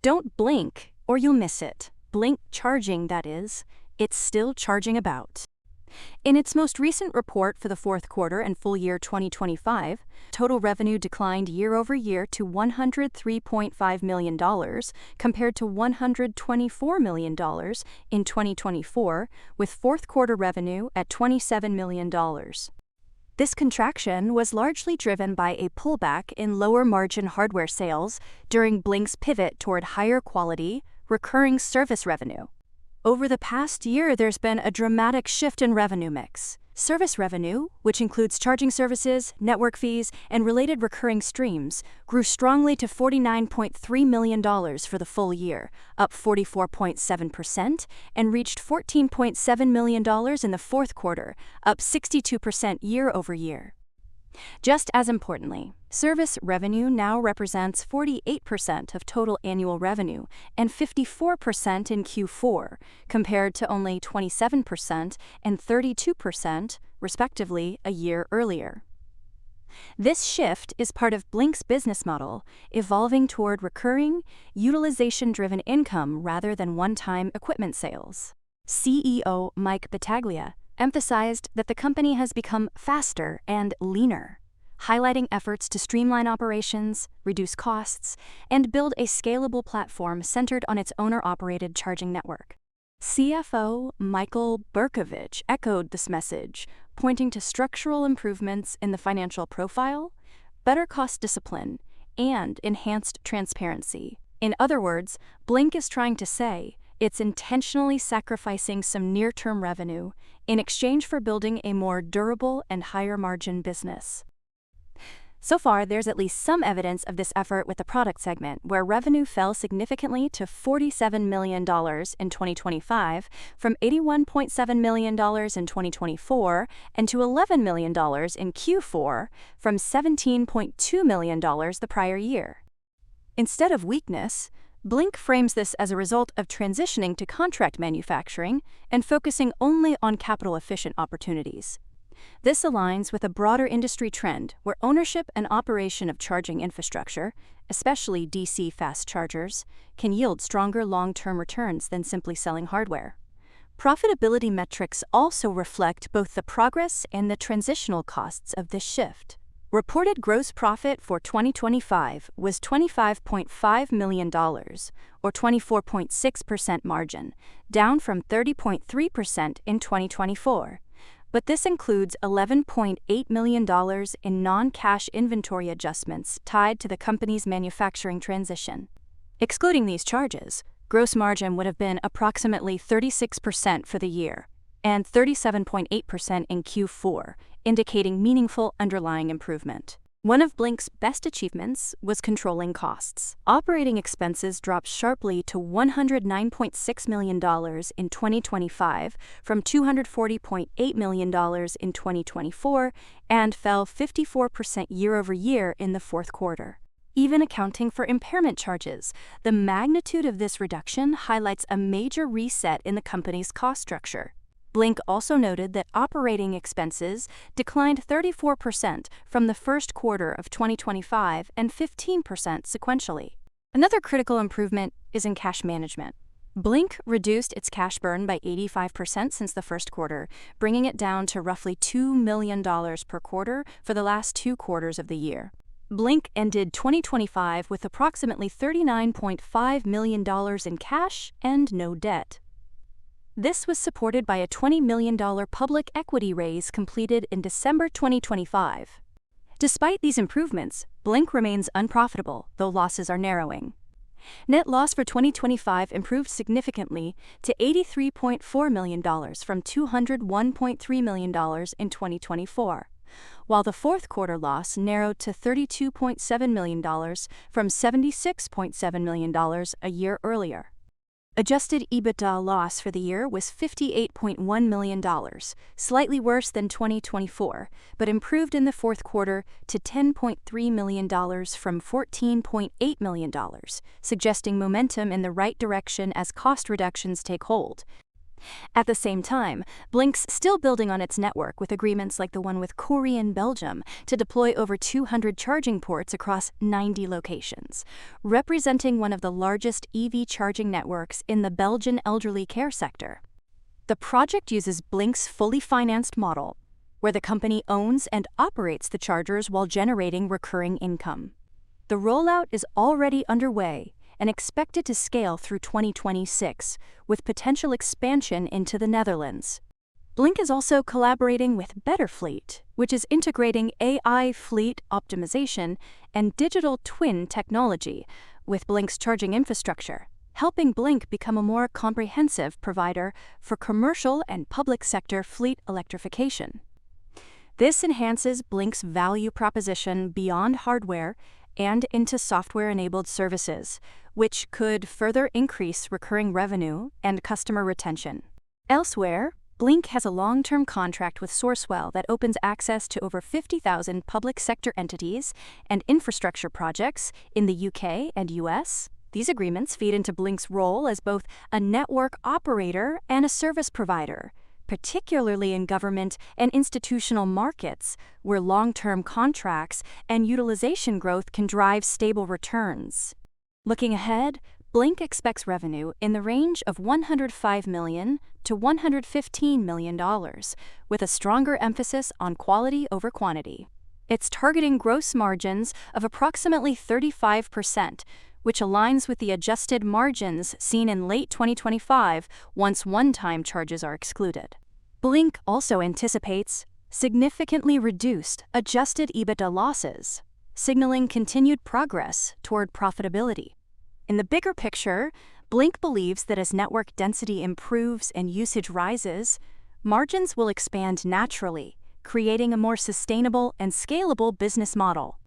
Don't blink, or you'll miss it. Blink charging, that is. It's still charging about. In its most recent report for the fourth quarter and full year 2025, total revenue declined year-over-year to $103.5 million, compared to $124 million in 2024, with fourth quarter revenue at $27 million. This contraction was largely driven by a pullback in lower-margin hardware sales during Blink's pivot toward higher quality, recurring service revenue. Over the past year, there's been a dramatic shift in revenue mix. Service revenue, which includes charging services, network fees, and related recurring streams, grew strongly to $49.3 million for the full year, up 44.7%, and reached $14.7 million in the fourth quarter, up 62% year-over-year. Just as importantly, service revenue now represents 48% of total annual revenue and 54% in Q4, compared to only 27% and 32%, respectively, a year earlier. This shift is part of Blink's business model, evolving toward recurring, utilization-driven income rather than one-time equipment sales. CEO Mike Battaglia emphasized that the company has become faster and leaner, highlighting efforts to streamline operations, reduce costs, and build a scalable platform centered on its owner-operated charging network. CFO Michael Berkovich echoed this message, pointing to structural improvements in the financial profile, better cost discipline, and enhanced transparency. In other words, Blink is trying to say it's intentionally sacrificing some near-term revenue in exchange for building a more durable and higher-margin business. So far, there's at least some evidence of this effort with the product segment, where revenue fell significantly to $47 million in 2025 from $81.7 million in 2024 and to $11 million in Q4 from $17.2 million the prior year. Instead of weakness, Blink frames this as a result of transitioning to contract manufacturing and focusing only on capital-efficient opportunities. This aligns with a broader industry trend where ownership and operation of charging infrastructure, especially DC fast chargers, can yield stronger long-term returns than simply selling hardware. Profitability metrics also reflect both the progress and the transitional costs of this shift. Reported gross profit for 2025 was $25.5 million, or 24.6% margin, down from 30.3% in 2024. But this includes $11.8 million in non-cash inventory adjustments tied to the company's manufacturing transition. Excluding these charges, gross margin would have been approximately 36% for the year, and 37.8% in Q4, indicating meaningful underlying improvement. One of Blink's best achievements was controlling costs. Operating expenses dropped sharply to $109.6 million in 2025 from $240.8 million in 2024 and fell 54% year-over-year in the fourth quarter. Even accounting for impairment charges, the magnitude of this reduction highlights a major reset in the company's cost structure. Blink also noted that operating expenses declined 34% from the first quarter of 2025 and 15% sequentially. Another critical improvement is in cash management. Blink reduced its cash burn by 85% since the first quarter, bringing it down to roughly $2 million per quarter for the last 2 quarters of the year. Blink ended 2025 with approximately $39.5 million in cash and no debt. This was supported by a $20 million public equity raise completed in December 2025. Despite these improvements, Blink remains unprofitable, though losses are narrowing. Net loss for 2025 improved significantly to $83.4 million from $201.3 million in 2024, while the fourth quarter loss narrowed to $32.7 million from $76.7 million a year earlier. Adjusted EBITDA loss for the year was $58.1 million, slightly worse than 2024, but improved in the fourth quarter to $10.3 million from $14.8 million, suggesting momentum in the right direction as cost reductions take hold. At the same time, BLNK's still building on its network with agreements like the one with Corrie in Belgium to deploy over 200 charging ports across 90 locations, representing one of the largest EV charging networks in the Belgian elderly care sector. The project uses BLNK's fully financed model, where the company owns and operates the chargers while generating recurring income. The rollout is already underway and expected to scale through 2026, with potential expansion into the Netherlands. BLNK is also collaborating with BetterFleet, which is integrating AI fleet optimization and digital twin technology with BLNK's charging infrastructure, helping BLNK become a more comprehensive provider for commercial and public sector fleet electrification. This enhances BLNK's value proposition beyond hardware and into software-enabled services, which could further increase recurring revenue and customer retention. Elsewhere, BLNK has a long-term contract with Sourcewell that opens access to over 50,000 public sector entities and infrastructure projects in the UK and US. These agreements feed into BLNK's role as both a network operator and a service provider, particularly in government and institutional markets, where long-term contracts and utilization growth can drive stable returns. Looking ahead, BLNK expects revenue in the range of $105 million to $115 million, with a stronger emphasis on quality over quantity. It's targeting gross margins of approximately 35%, which aligns with the adjusted margins seen in late 2025 once one-time charges are excluded. BLNK also anticipates significantly reduced adjusted EBITDA losses, signaling continued progress toward profitability. In the bigger picture, BLNK believes that as network density improves and usage rises, margins will expand naturally, creating a more sustainable and scalable business model.